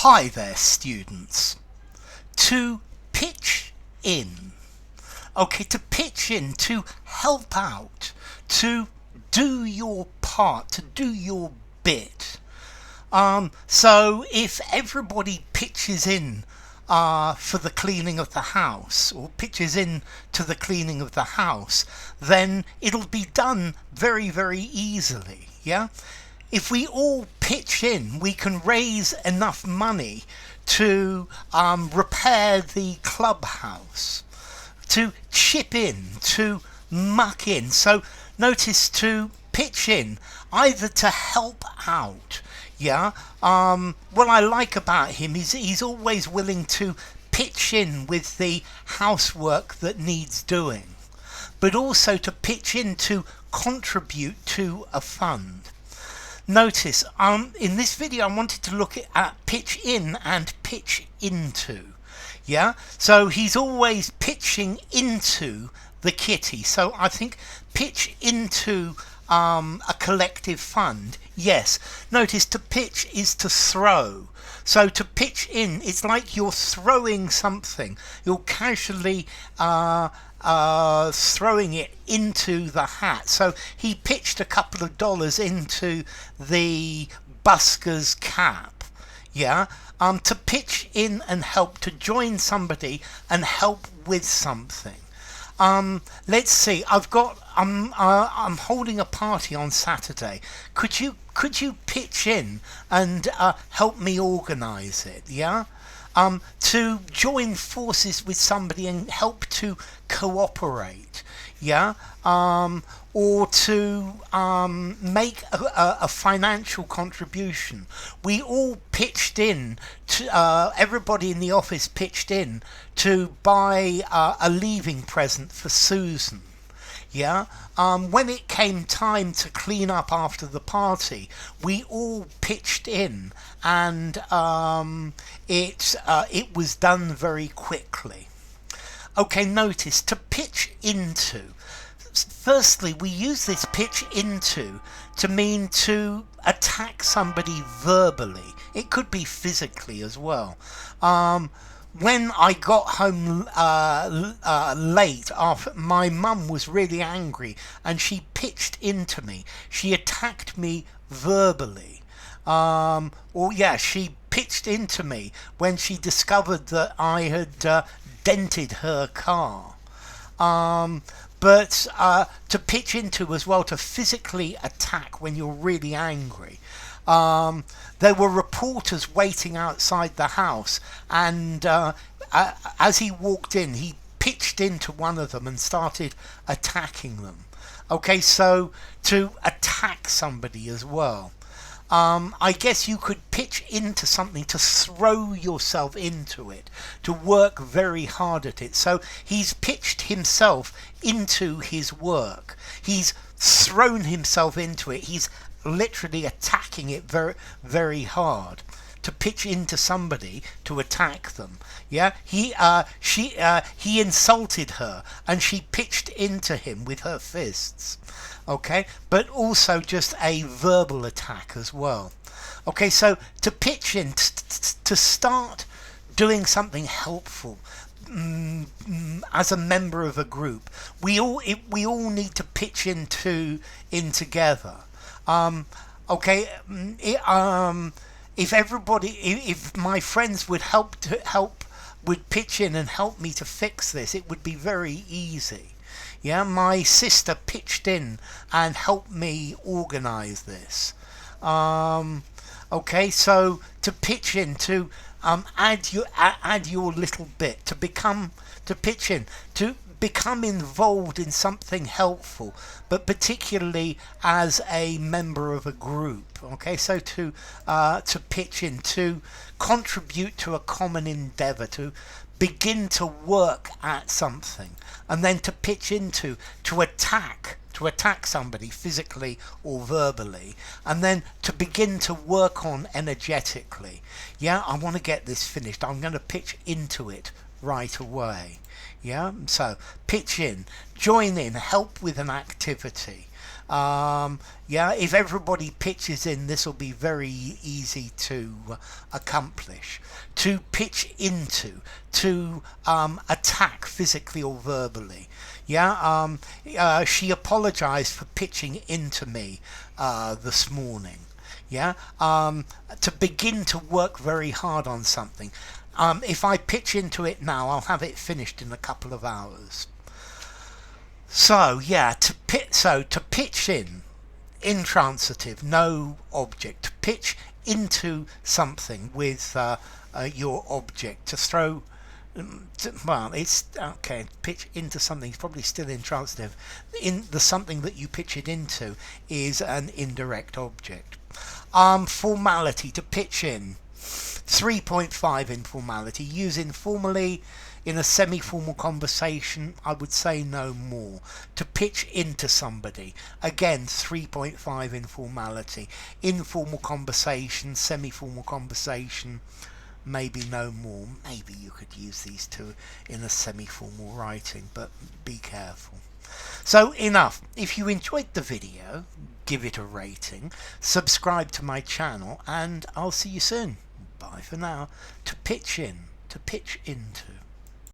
Hi there, students. To pitch in. Okay, to pitch in, to help out, to do your part, to do your bit. So if everybody pitches in for the cleaning of the house, or pitches in to the cleaning of the house, then it'll be done very, very easily, yeah? If we all pitch in, we can raise enough money to repair the clubhouse, to chip in, to muck in. So notice, to pitch in, either to help out, yeah. What I like about him is he's always willing to pitch in with the housework that needs doing, but also to pitch in to contribute to a fund. Notice, in this video I wanted to look at pitch in and pitch into. Yeah, so he's always pitching into the kitty. So I think pitch into a collective fund. Yes, notice to pitch is to throw. So to pitch in, it's like you're throwing something. You're casually throwing it into the hat. So he pitched a couple of dollars into the busker's cap. Yeah, to pitch in and help, to join somebody and help with something. Let's see, I'm holding a party on Saturday. Could you pitch in and help me organize it? Yeah. To join forces with somebody and help to cooperate, yeah, or to make a financial contribution. We all pitched in to, everybody in the office pitched in to buy a leaving present for Susan. Yeah, when it came time to clean up after the party, we all pitched in, and it was done very quickly. Okay, notice, to pitch into. Firstly, we use this pitch into to mean to attack somebody verbally. It could be physically as well. When I got home late, after, my mum was really angry and she pitched into me. She attacked me verbally. She pitched into me when she discovered that I had dented her car. But to pitch into as well, to physically attack when you're really angry. There were reporters waiting outside the house, and as he walked in, he pitched into one of them and started attacking them. Okay, so to attack somebody as well. I guess you could pitch into something, to throw yourself into it, to work very hard at it. So he's pitched himself into his work. He's thrown himself into it. He's literally attacking it very, very hard. To pitch into somebody, to attack them. Yeah, he insulted her and she pitched into him with her fists. Okay, but also just a verbal attack as well. Okay, so to pitch in, to start doing something helpful as a member of a group, we all need to pitch in together. If my friends would would pitch in and help me to fix this, it would be very easy. Yeah, my sister pitched in and helped me organize this. Okay, so to pitch in, to add your little bit, to pitch in, to become involved in something helpful, but particularly as a member of a group. Okay, so to pitch in, to contribute to a common endeavor, to begin to work at something, and then to pitch into, to attack somebody physically or verbally, and then to begin to work on energetically. Yeah, I want to get this finished. I'm going to pitch into it right away. Yeah, so pitch in, join in, help with an activity. Yeah, if everybody pitches in, this will be very easy to accomplish. To pitch into, to attack physically or verbally. Yeah, she apologized for pitching into me this morning. Yeah, to begin to work very hard on something. If I pitch into it now, I'll have it finished in a couple of hours. So yeah, to pitch in, intransitive, no object. To pitch into something with your object. To throw, well, it's okay. Pitch into something is probably still intransitive. In the something that you pitch it into is an indirect object. Formality, to pitch in. 3.5 informality. Use informally in a semi-formal conversation. I would say no more. To pitch into somebody. Again, 3.5 informality. Informal conversation, semi-formal conversation. Maybe no more. Maybe you could use these two in a semi-formal writing, but be careful. So enough. If you enjoyed the video, give it a rating, subscribe to my channel, and I'll see you soon. Bye for now. To pitch in, to pitch into.